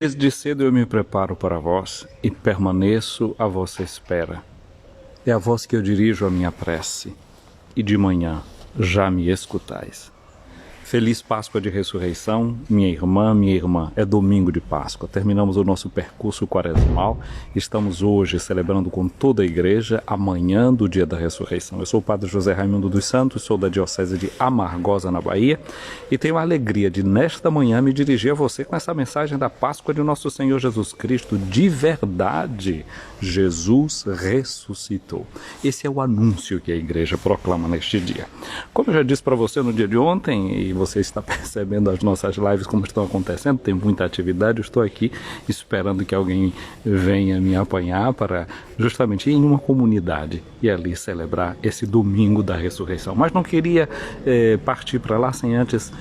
Desde cedo eu me preparo para vós e permaneço à vossa espera. É a vós que eu dirijo a minha prece, e de manhã já me escutais. Feliz Páscoa de Ressurreição, minha irmã, é domingo de Páscoa. Terminamos o nosso percurso quaresmal. Estamos hoje celebrando com toda a igreja amanhã do dia da ressurreição. Eu sou o Padre José Raimundo dos Santos, sou da Diocese de Amargosa, na Bahia, e tenho a alegria de, nesta manhã, me dirigir a você com essa mensagem da Páscoa de nosso Senhor Jesus Cristo. De verdade, Jesus ressuscitou. Esse é o anúncio que a igreja proclama neste dia. Como eu já disse para você no dia de ontem, e você está percebendo as nossas lives como estão acontecendo, tem muita atividade, eu estou aqui esperando que alguém venha me apanhar para justamente ir em uma comunidade e ali celebrar esse domingo da ressurreição. Mas não queria partir para lá sem antes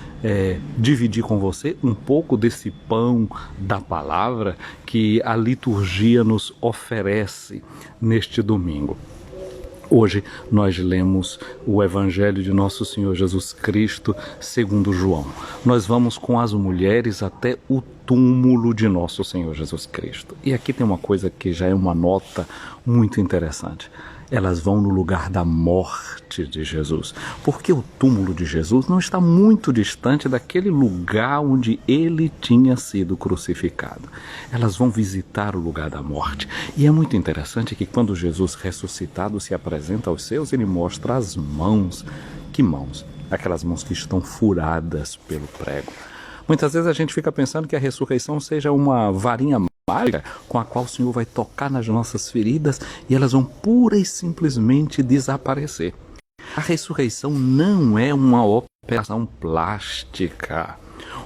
dividir com você um pouco desse pão da palavra que a liturgia nos oferece neste domingo. Hoje nós lemos o Evangelho de Nosso Senhor Jesus Cristo segundo João. Nós vamos com as mulheres até o túmulo de Nosso Senhor Jesus Cristo. E aqui tem uma coisa que já é uma nota muito interessante. Elas vão no lugar da morte de Jesus, porque o túmulo de Jesus não está muito distante daquele lugar onde ele tinha sido crucificado. Elas vão visitar o lugar da morte. E é muito interessante que quando Jesus ressuscitado se apresenta aos seus, ele mostra as mãos. Que mãos? Aquelas mãos que estão furadas pelo prego. Muitas vezes a gente fica pensando que a ressurreição seja uma varinha mágica com a qual o Senhor vai tocar nas nossas feridas e elas vão pura e simplesmente desaparecer. A ressurreição não é uma operação plástica.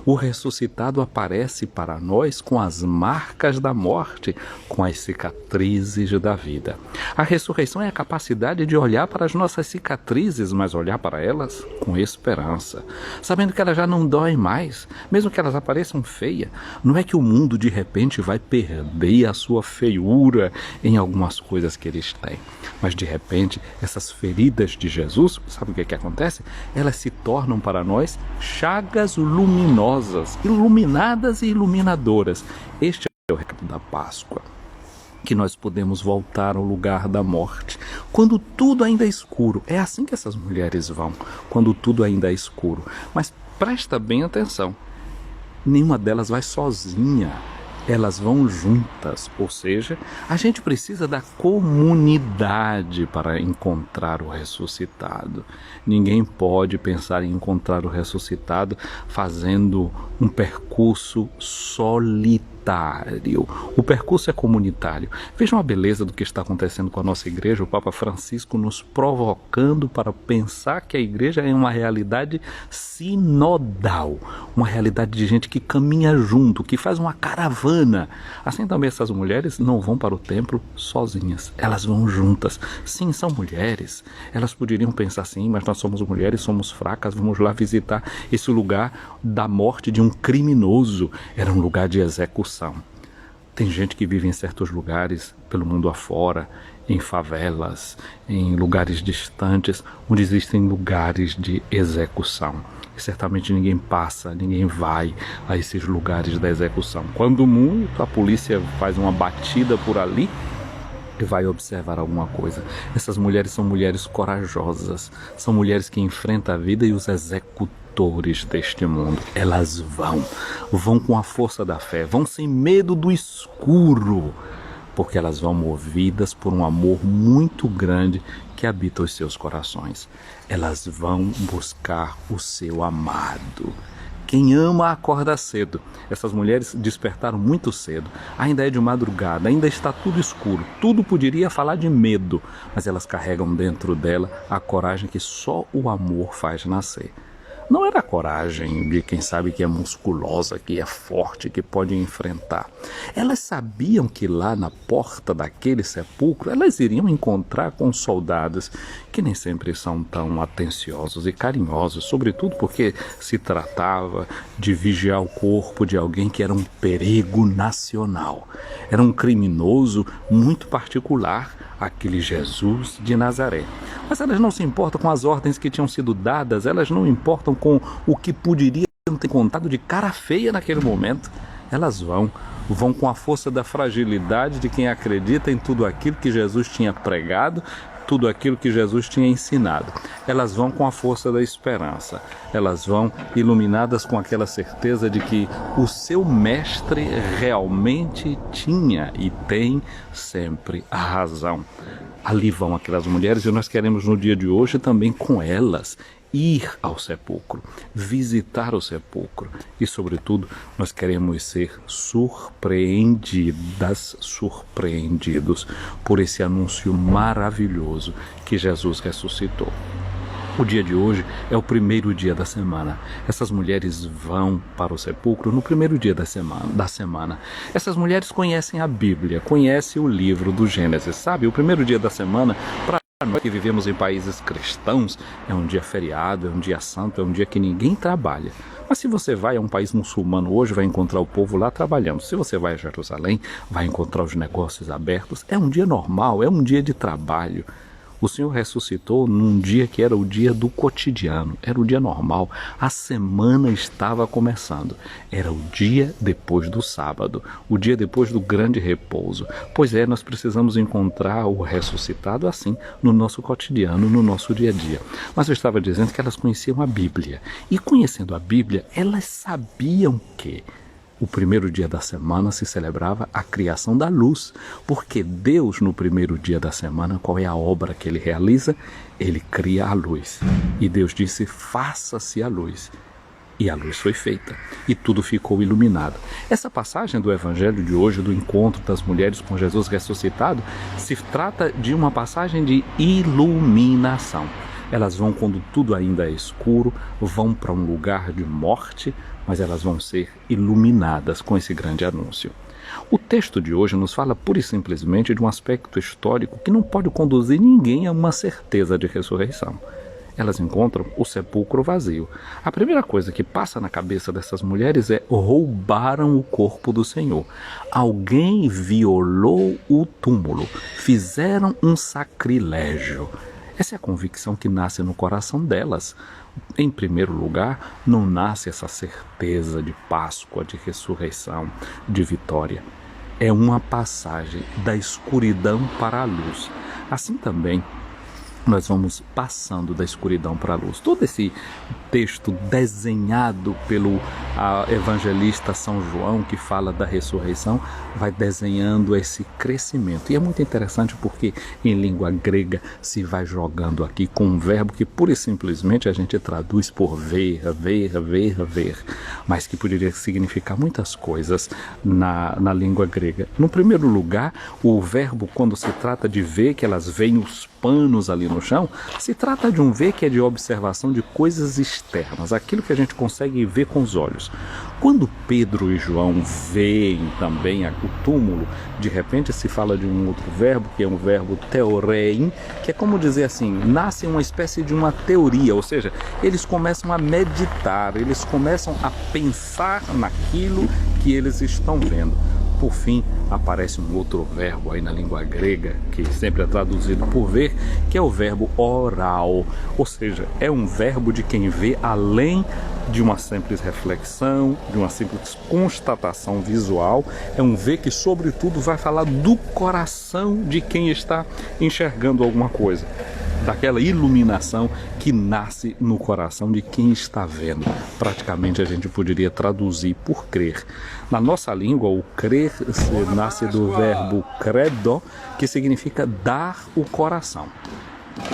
O ressuscitado aparece para nós com as marcas da morte, com as cicatrizes da vida. A ressurreição é a capacidade de olhar para as nossas cicatrizes, mas olhar para elas com esperança, sabendo que elas já não doem mais, mesmo que elas apareçam feias. Não é que o mundo de repente vai perder a sua feiura em algumas coisas que eles têm, mas de repente essas feridas de Jesus, sabe o que acontece? Elas se tornam para nós chagas luminosas, iluminadas e iluminadoras. Este é o recado da Páscoa, que nós podemos voltar ao lugar da morte, quando tudo ainda é escuro. É assim que essas mulheres vão, quando tudo ainda é escuro. Mas presta bem atenção, nenhuma delas vai sozinha. Elas vão juntas, ou seja, a gente precisa da comunidade para encontrar o ressuscitado. Ninguém pode pensar em encontrar o ressuscitado fazendo um percurso solitário. O percurso é comunitário. Vejam a beleza do que está acontecendo com a nossa igreja, o Papa Francisco nos provocando para pensar que a igreja é uma realidade sinodal, uma realidade de gente que caminha junto, que faz uma caravana. Assim também essas mulheres não vão para o templo sozinhas, elas vão juntas. Sim, são mulheres, elas poderiam pensar assim, mas nós somos mulheres, somos fracas, vamos lá visitar esse lugar da morte de um criminoso. Era um lugar de execução. Tem gente que vive em certos lugares pelo mundo afora, em favelas, em lugares distantes, onde existem lugares de execução. E certamente ninguém passa, ninguém vai a esses lugares da execução. Quando muito, a polícia faz uma batida por ali e vai observar alguma coisa. Essas mulheres são mulheres corajosas, são mulheres que enfrentam a vida e os executores deste mundo. Elas vão com a força da fé, vão sem medo do escuro, porque elas vão movidas por um amor muito grande que habita os seus corações. Elas vão buscar o seu amado. Quem ama acorda cedo. Essas mulheres despertaram muito cedo. Ainda é de madrugada, ainda está tudo escuro. Tudo poderia falar de medo, mas elas carregam dentro dela a coragem que só o amor faz nascer. Não era a coragem de quem sabe que é musculosa, que é forte, que pode enfrentar. Elas sabiam que lá na porta daquele sepulcro elas iriam encontrar com soldados que nem sempre são tão atenciosos e carinhosos, sobretudo porque se tratava de vigiar o corpo de alguém que era um perigo nacional. Era um criminoso muito particular, aquele Jesus de Nazaré. Mas elas não se importam com as ordens que tinham sido dadas, elas não importam com o que poderiam ter contado de cara feia naquele momento. Elas vão com a força da fragilidade de quem acredita em tudo aquilo que Jesus tinha pregado, tudo aquilo que Jesus tinha ensinado. Elas vão com a força da esperança. Elas vão iluminadas com aquela certeza de que o seu mestre realmente tinha e tem sempre a razão. Ali vão aquelas mulheres e nós queremos no dia de hoje também com elas ir ao sepulcro, visitar o sepulcro e, sobretudo, nós queremos ser surpreendidos por esse anúncio maravilhoso que Jesus ressuscitou. O dia de hoje é o primeiro dia da semana. Essas mulheres vão para o sepulcro no primeiro dia da semana. Essas mulheres conhecem a Bíblia, conhecem o livro do Gênesis, sabe? O primeiro dia da semana, para nós que vivemos em países cristãos, é um dia feriado, é um dia santo, é um dia que ninguém trabalha. Mas se você vai a um país muçulmano hoje, vai encontrar o povo lá trabalhando. Se você vai a Jerusalém, vai encontrar os negócios abertos. É um dia normal, é um dia de trabalho. O Senhor ressuscitou num dia que era o dia do cotidiano, era o dia normal. A semana estava começando. Era o dia depois do sábado, o dia depois do grande repouso. Pois é, nós precisamos encontrar o ressuscitado assim, no nosso cotidiano, no nosso dia a dia. Mas eu estava dizendo que elas conheciam a Bíblia. E conhecendo a Bíblia, elas sabiam que o primeiro dia da semana se celebrava a criação da luz, porque Deus, no primeiro dia da semana, qual é a obra que Ele realiza? Ele cria a luz. E Deus disse, faça-se a luz. E a luz foi feita, e tudo ficou iluminado. Essa passagem do Evangelho de hoje, do encontro das mulheres com Jesus ressuscitado, se trata de uma passagem de iluminação. Elas vão quando tudo ainda é escuro, vão para um lugar de morte, mas elas vão ser iluminadas com esse grande anúncio. O texto de hoje nos fala pura e simplesmente de um aspecto histórico que não pode conduzir ninguém a uma certeza de ressurreição. Elas encontram o sepulcro vazio. A primeira coisa que passa na cabeça dessas mulheres é: roubaram o corpo do Senhor. Alguém violou o túmulo, fizeram um sacrilégio. Essa é a convicção que nasce no coração delas. Em primeiro lugar, não nasce essa certeza de Páscoa, de ressurreição, de vitória. É uma passagem da escuridão para a luz. Assim também, nós vamos passando da escuridão para a luz. Todo esse texto desenhado pelo evangelista São João, que fala da ressurreição, vai desenhando esse crescimento. E é muito interessante porque em língua grega se vai jogando aqui com um verbo que pura e simplesmente a gente traduz por ver, mas que poderia significar muitas coisas na língua grega. No primeiro lugar, o verbo, quando se trata de ver, que elas veem os panos ali no chão, se trata de um ver que é de observação de coisas externas, aquilo que a gente consegue ver com os olhos. Quando Pedro e João veem também o túmulo, de repente se fala de um outro verbo, que é um verbo theorein, que é como dizer assim, nasce uma espécie de uma teoria, ou seja, eles começam a meditar, eles começam a pensar naquilo que eles estão vendo. Por fim, aparece um outro verbo aí na língua grega, que sempre é traduzido por ver, que é o verbo oral. Ou seja, é um verbo de quem vê além de uma simples reflexão, de uma simples constatação visual. É um ver que, sobretudo, vai falar do coração de quem está enxergando alguma coisa. Daquela iluminação que nasce no coração de quem está vendo. Praticamente a gente poderia traduzir por crer. Na nossa língua, o crer nasce do verbo credo, que significa dar o coração.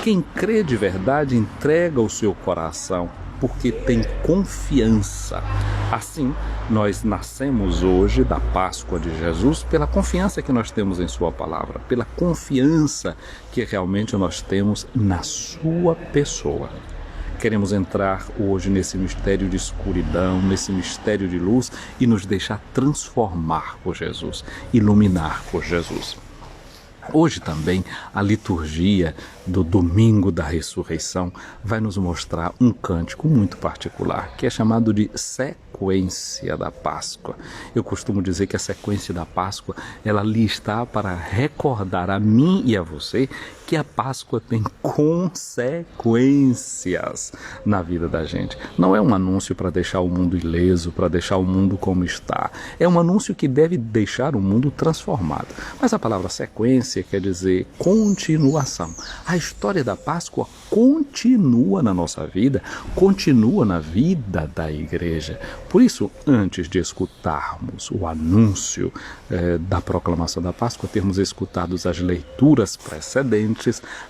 Quem crê de verdade entrega o seu coração, porque tem confiança. Assim, nós nascemos hoje da Páscoa de Jesus pela confiança que nós temos em sua palavra, pela confiança que realmente nós temos na sua pessoa. Queremos entrar hoje nesse mistério de escuridão, nesse mistério de luz e nos deixar transformar por Jesus, iluminar por Jesus. Hoje também a liturgia do domingo da ressurreição, vai nos mostrar um cântico muito particular, que é chamado de sequência da Páscoa. Eu costumo dizer que a sequência da Páscoa, ela ali está para recordar a mim e a você que a Páscoa tem consequências na vida da gente. Não é um anúncio para deixar o mundo ileso, para deixar o mundo como está. É um anúncio que deve deixar o mundo transformado. Mas a palavra sequência quer dizer continuação. A história da Páscoa continua na nossa vida, continua na vida da igreja. Por isso, antes de escutarmos o anúncio da proclamação da Páscoa, termos escutado as leituras precedentes,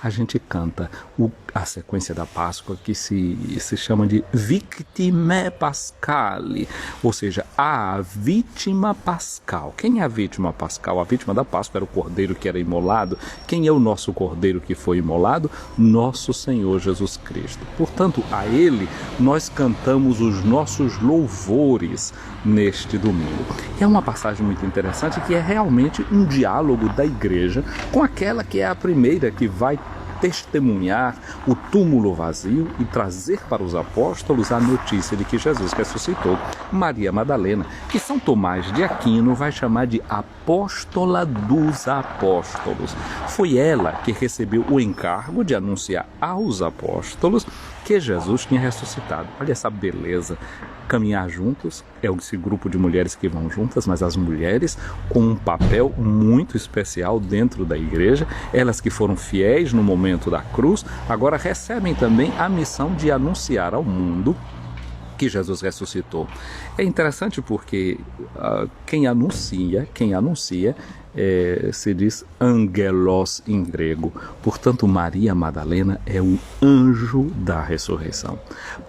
a gente canta a sequência da Páscoa, que se chama de Victime Pascali, ou seja, a vítima pascal. Quem é a vítima pascal? A vítima da Páscoa era o cordeiro que era imolado. Quem é o nosso cordeiro que foi imolado? Nosso Senhor Jesus Cristo. Portanto, a Ele nós cantamos os nossos louvores neste domingo. E é uma passagem muito interessante, que é realmente um diálogo da igreja com aquela que é a primeira que vai testemunhar o túmulo vazio e trazer para os apóstolos a notícia de que Jesus ressuscitou. Maria Madalena, que São Tomás de Aquino vai chamar de apóstola dos apóstolos. Foi ela que recebeu o encargo de anunciar aos apóstolos que Jesus tinha ressuscitado. Olha essa beleza. Caminhar juntos, é esse grupo de mulheres que vão juntas, mas as mulheres com um papel muito especial dentro da igreja, elas que foram fiéis no momento da cruz, agora recebem também a missão de anunciar ao mundo que Jesus ressuscitou. É interessante porque quem anuncia se diz angelos em grego. Portanto, Maria Madalena é o anjo da ressurreição.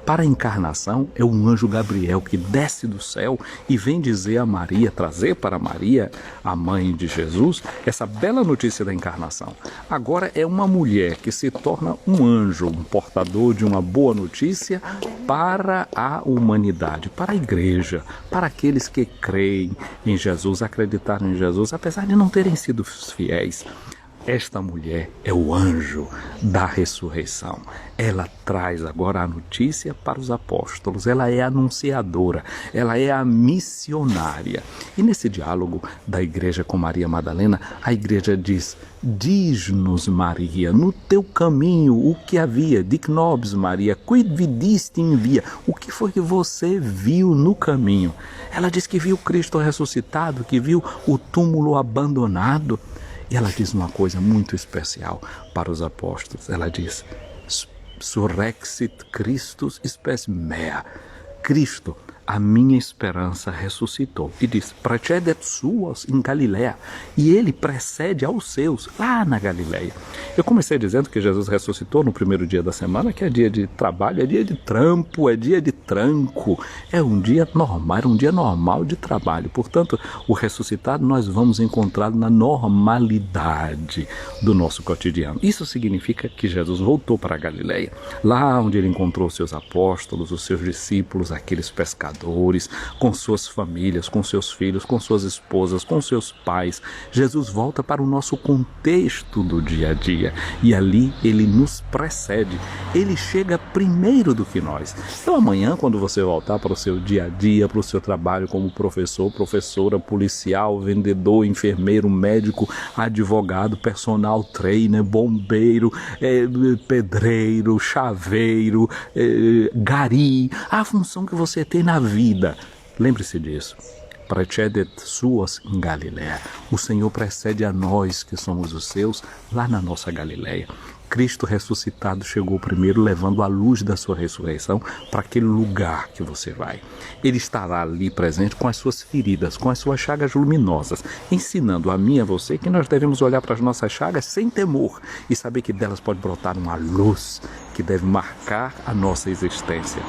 Para a encarnação, é um anjo Gabriel que desce do céu e vem dizer a Maria, trazer para Maria, a mãe de Jesus, essa bela notícia da encarnação. Agora é uma mulher que se torna um anjo, um portador de uma boa notícia para a humanidade, para a igreja, para aqueles que creem em Jesus, acreditaram em Jesus, apesar de não terem sido fiéis. Esta mulher é o anjo da ressurreição. Ela traz agora a notícia para os apóstolos. Ela é a anunciadora, ela é a missionária. E nesse diálogo da igreja com Maria Madalena, a igreja diz: diz-nos, Maria, no teu caminho o que havia, dic nobis, Maria, quid vidiste in via, o que foi que você viu no caminho? Ela diz que viu Cristo ressuscitado, que viu o túmulo abandonado. E ela diz uma coisa muito especial para os apóstolos. Ela diz: surrexit Christus spes mea. Cristo, a minha esperança, ressuscitou. E diz: precedet suos em Galiléia. E ele precede aos seus lá na Galiléia. Eu comecei dizendo que Jesus ressuscitou no primeiro dia da semana, que é dia de trabalho, é dia de trampo, é dia de tranco. É um dia normal, era um dia normal de trabalho. Portanto, o ressuscitado nós vamos encontrá-lo na normalidade do nosso cotidiano. Isso significa que Jesus voltou para a Galiléia, lá onde ele encontrou os seus apóstolos, os seus discípulos, aqueles pescadores, com suas famílias, com seus filhos, com suas esposas, com seus pais. Jesus volta para o nosso contexto do dia a dia e ali ele nos precede. Ele chega primeiro do que nós. Então amanhã, quando você voltar para o seu dia a dia, para o seu trabalho como professor, professora, policial, vendedor, enfermeiro, médico, advogado, personal trainer, bombeiro, pedreiro, chaveiro, gari, a função que você tem na vida. Lembre-se disso. Precedet suos em Galiléia. O Senhor precede a nós que somos os seus lá na nossa Galiléia. Cristo ressuscitado chegou primeiro, levando a luz da sua ressurreição para aquele lugar que você vai. Ele estará ali presente com as suas feridas, com as suas chagas luminosas, ensinando a mim e a você que nós devemos olhar para as nossas chagas sem temor e saber que delas pode brotar uma luz que deve marcar a nossa existência.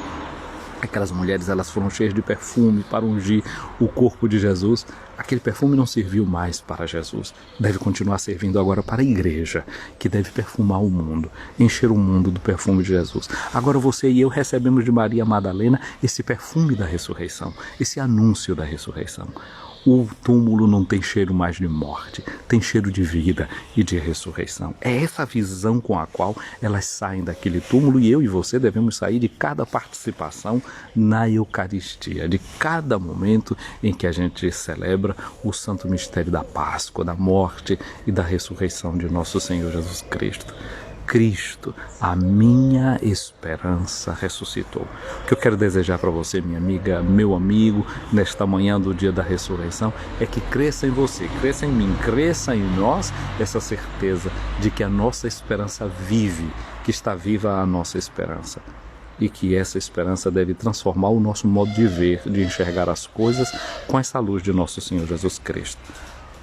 Aquelas mulheres, elas foram cheias de perfume para ungir o corpo de Jesus. Aquele perfume não serviu mais para Jesus. Deve continuar servindo agora para a igreja, que deve perfumar o mundo, encher o mundo do perfume de Jesus. Agora você e eu recebemos de Maria Madalena esse perfume da ressurreição, esse anúncio da ressurreição. O túmulo não tem cheiro mais de morte, tem cheiro de vida e de ressurreição. É essa visão com a qual elas saem daquele túmulo, e eu e você devemos sair de cada participação na Eucaristia, de cada momento em que a gente celebra o santo mistério da Páscoa, da morte e da ressurreição de nosso Senhor Jesus Cristo. Cristo, a minha esperança, ressuscitou. O que eu quero desejar para você, minha amiga, meu amigo, nesta manhã do dia da ressurreição, é que cresça em você, cresça em mim, cresça em nós essa certeza de que a nossa esperança vive, que está viva a nossa esperança. E que essa esperança deve transformar o nosso modo de ver, de enxergar as coisas com essa luz de nosso Senhor Jesus Cristo.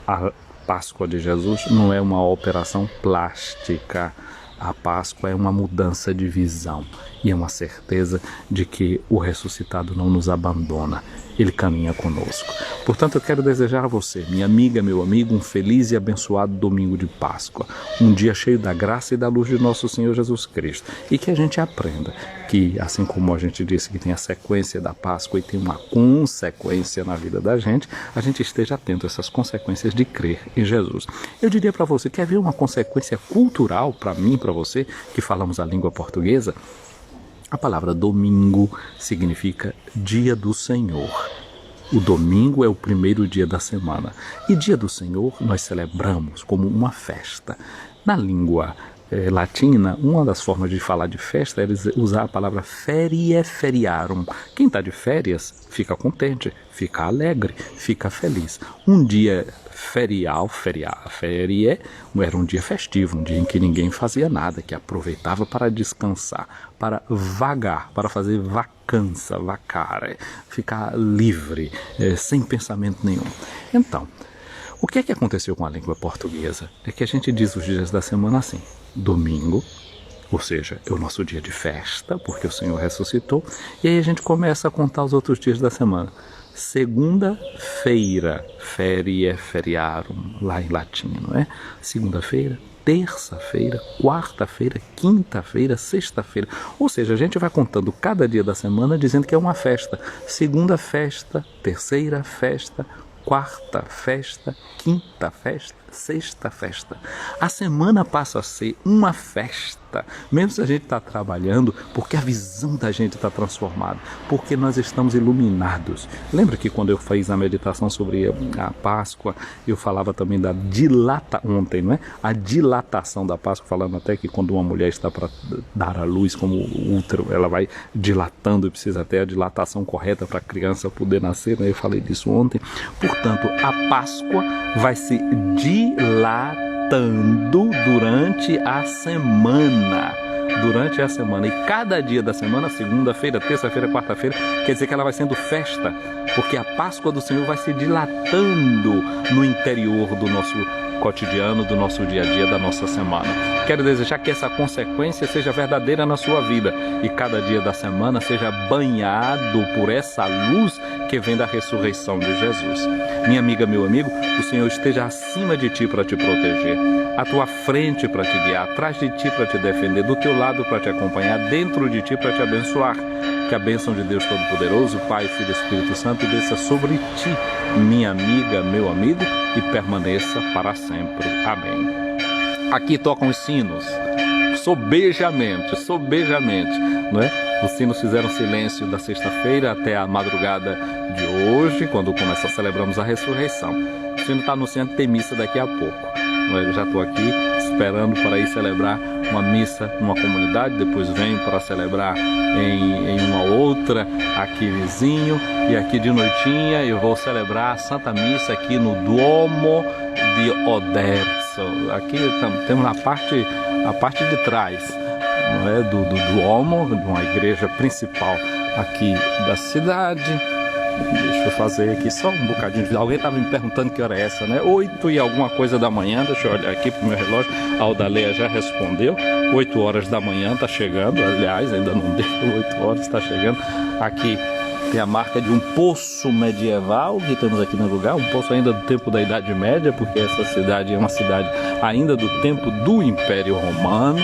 A Páscoa de Jesus não é uma operação plástica. A Páscoa é uma mudança de visão e é uma certeza de que o ressuscitado não nos abandona, ele caminha conosco. Portanto, eu quero desejar a você, minha amiga, meu amigo, um feliz e abençoado domingo de Páscoa, um dia cheio da graça e da luz de nosso Senhor Jesus Cristo, e que a gente aprenda que, assim como a gente disse que tem a sequência da Páscoa e tem uma consequência na vida da gente, a gente esteja atento a essas consequências de crer em Jesus. Eu diria para você, quer ver uma consequência cultural para mim, para você, que falamos a língua portuguesa? A palavra domingo significa dia do Senhor. O domingo é o primeiro dia da semana. E dia do Senhor nós celebramos como uma festa. Na língua latina, uma das formas de falar de festa é usar a palavra feriae feriarum. Quem está de férias fica contente, fica alegre, fica feliz. Um dia ferial, feriae, era um dia festivo, um dia em que ninguém fazia nada, que aproveitava para descansar, para vagar, para fazer vacância, vacare, ficar livre, sem pensamento nenhum. Então, o que é que aconteceu com a língua portuguesa? É que a gente diz os dias da semana assim: domingo, ou seja, é o nosso dia de festa, porque o Senhor ressuscitou, e aí a gente começa a contar os outros dias da semana. Segunda-feira, feriae feriarum, lá em latim, não é? Segunda-feira, terça-feira, quarta-feira, quinta-feira, sexta-feira. Ou seja, a gente vai contando cada dia da semana dizendo que é uma festa. Segunda festa, terceira festa, quarta festa, quinta festa, sexta festa. A semana passa a ser uma festa, mesmo se a gente está trabalhando, porque a visão da gente está transformada, porque nós estamos iluminados. Lembra que quando eu fiz a meditação sobre a Páscoa, eu falava também da ontem, não é? A dilatação da Páscoa, falando até que quando uma mulher está para dar à luz como útero, ela vai dilatando e precisa ter a dilatação correta para a criança poder nascer, né? Eu falei disso ontem. Portanto, a Páscoa vai se dilatando durante a semana. E cada dia da semana, segunda-feira, terça-feira, quarta-feira, quer dizer que ela vai sendo festa, porque a Páscoa do Senhor vai se dilatando no interior do nosso cotidiano, do nosso dia a dia, da nossa semana. Quero desejar que essa consequência seja verdadeira na sua vida e cada dia da semana seja banhado por essa luz que vem da ressurreição de Jesus. Minha amiga, meu amigo, o Senhor esteja acima de ti para te proteger, à tua frente para te guiar, atrás de ti para te defender, do teu lado para te acompanhar, dentro de ti para te abençoar. Que a bênção de Deus Todo-Poderoso, Pai, Filho e Espírito Santo, desça sobre ti, minha amiga, meu amigo, e permaneça para sempre. Amém. Aqui tocam os sinos, sobejamente, não é? Os sinos fizeram silêncio da sexta-feira até a madrugada de hoje, quando celebramos a ressurreição. O sino está anunciando que tem missa daqui a pouco. Eu já estou aqui esperando para ir celebrar uma missa numa comunidade, depois venho para celebrar em uma outra aqui vizinho, e aqui de noitinha eu vou celebrar a Santa Missa aqui no Duomo de Oderzo. Aqui temos a parte de trás, não é, do Duomo, de uma igreja principal aqui da cidade. Deixa eu fazer aqui só um bocadinho. Alguém estava me perguntando que hora é essa, né? 8 e alguma coisa da manhã. Deixa eu olhar aqui pro meu relógio. A Aldaleia já respondeu. 8 horas da manhã está chegando. Aliás, ainda não deu. 8 horas está chegando. Aqui tem a marca de um poço medieval que temos aqui no lugar. Um poço ainda do tempo da Idade Média, porque essa cidade é uma cidade ainda do tempo do Império Romano.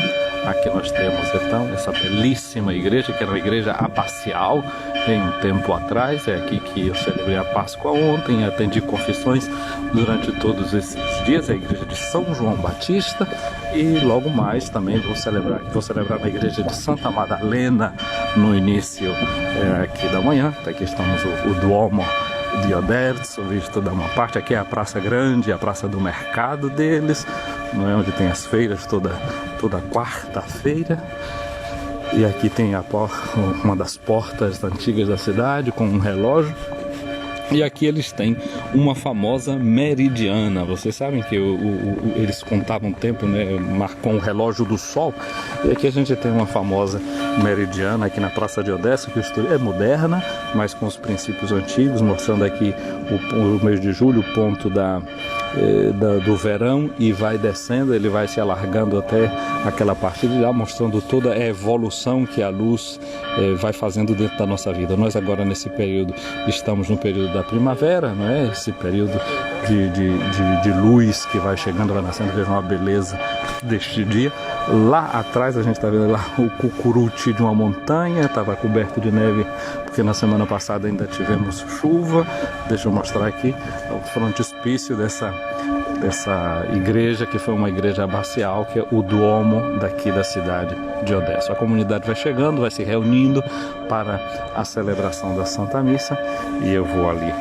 Aqui nós temos então essa belíssima igreja, que era uma igreja abacial em um tempo atrás. É aqui que eu celebrei a Páscoa ontem, atendi confissões durante todos esses dias, a igreja de São João Batista, e logo mais também vou celebrar na igreja de Santa Madalena no início aqui da manhã. Aqui estamos o Duomo de Oderzo, visto da uma parte. Aqui é a Praça Grande, a praça do mercado deles, não é, onde tem as feiras toda quarta-feira. E aqui tem uma das portas antigas da cidade com um relógio. E aqui eles têm uma famosa meridiana. Vocês sabem que eles contavam o tempo, né, com o relógio do sol. E aqui a gente tem uma famosa meridiana aqui na Praça de Odessa, que é moderna, mas com os princípios antigos, mostrando aqui o mês de julho, o ponto do verão, e vai descendo, ele vai se alargando até aquela parte de lá, mostrando toda a evolução que a luz vai fazendo dentro da nossa vida. Nós agora nesse período estamos no período da primavera, não é? Esse período de luz que vai chegando, vai nascendo. Veja uma beleza deste dia. Lá atrás a gente está vendo lá o cucuruti de uma montanha, estava coberto de neve, porque na semana passada ainda tivemos chuva. Deixa eu mostrar aqui o frontispício dessa igreja, que foi uma igreja abacial, que é o Duomo daqui da cidade de Odessa. A comunidade vai chegando, vai se reunindo para a celebração da Santa Missa, e eu vou ali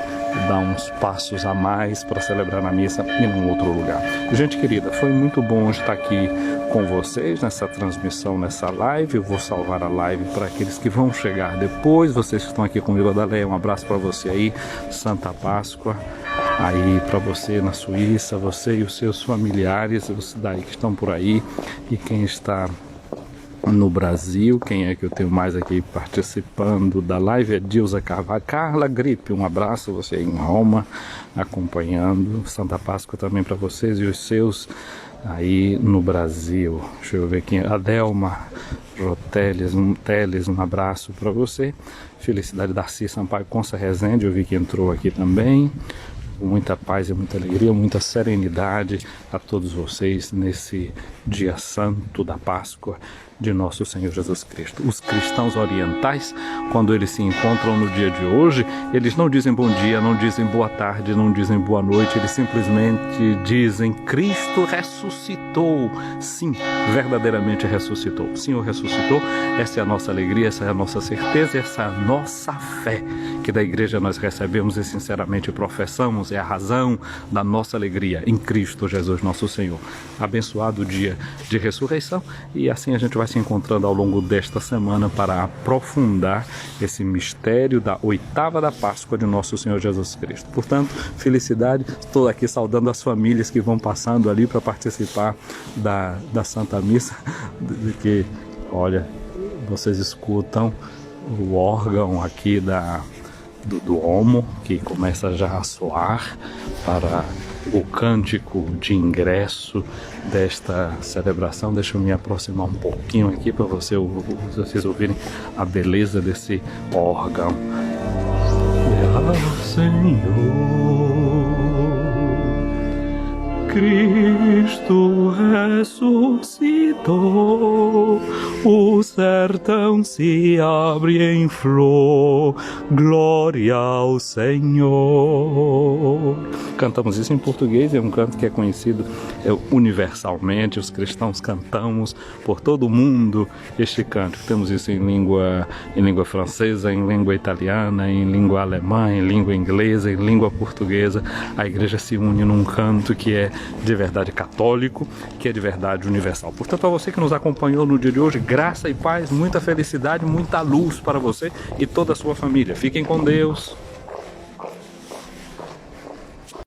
dar uns passos a mais para celebrar na missa em um outro lugar. Gente querida, foi muito bom estar aqui com vocês nessa transmissão, nessa live. Eu vou salvar a live para aqueles que vão chegar depois. Vocês que estão aqui comigo, Adaleia, um abraço para você aí. Santa Páscoa aí para você na Suíça, você e os seus familiares, os daí que estão por aí, e quem está no Brasil. Quem é que eu tenho mais aqui participando da live? É Dilza Carvalho. Carla Gripe, um abraço, você em Roma acompanhando. Santa Páscoa também para vocês e os seus aí no Brasil. Deixa eu ver aqui, Adelma Roteles, um abraço para você. Felicidade, Darcy Sampaio Consa Rezende, eu vi que entrou aqui também. Muita paz e muita alegria, muita serenidade a todos vocês nesse dia santo da Páscoa de nosso Senhor Jesus Cristo. Os cristãos orientais, quando eles se encontram no dia de hoje, eles não dizem bom dia, não dizem boa tarde, não dizem boa noite, eles simplesmente dizem: Cristo ressuscitou. Sim, verdadeiramente ressuscitou. O Senhor ressuscitou. Essa é a nossa alegria, essa é a nossa certeza, essa é a nossa fé que da igreja nós recebemos e sinceramente professamos. É a razão da nossa alegria em Cristo Jesus nosso Senhor. Abençoado dia de ressurreição, e assim a gente vai se encontrando ao longo desta semana para aprofundar esse mistério da oitava da Páscoa de nosso Senhor Jesus Cristo. Portanto, felicidade. Estou aqui saudando as famílias que vão passando ali para participar da Santa Missa, que, olha, vocês escutam o órgão aqui do Duomo, que começa já a soar para o cântico de ingresso desta celebração. Deixa eu me aproximar um pouquinho aqui para vocês ouvirem a beleza desse órgão. Senhor, Cristo ressuscitou, o sertão se abre em flor, glória ao Senhor. Cantamos isso em português, é um canto que é conhecido universalmente, os cristãos cantamos por todo o mundo este canto. Temos isso em língua francesa, em língua italiana, em língua alemã, em língua inglesa, em língua portuguesa. A igreja se une num canto que é de verdade católico, que é de verdade universal. Portanto, a você que nos acompanhou no dia de hoje, graça e paz, muita felicidade, muita luz para você e toda a sua família. Fiquem com Deus.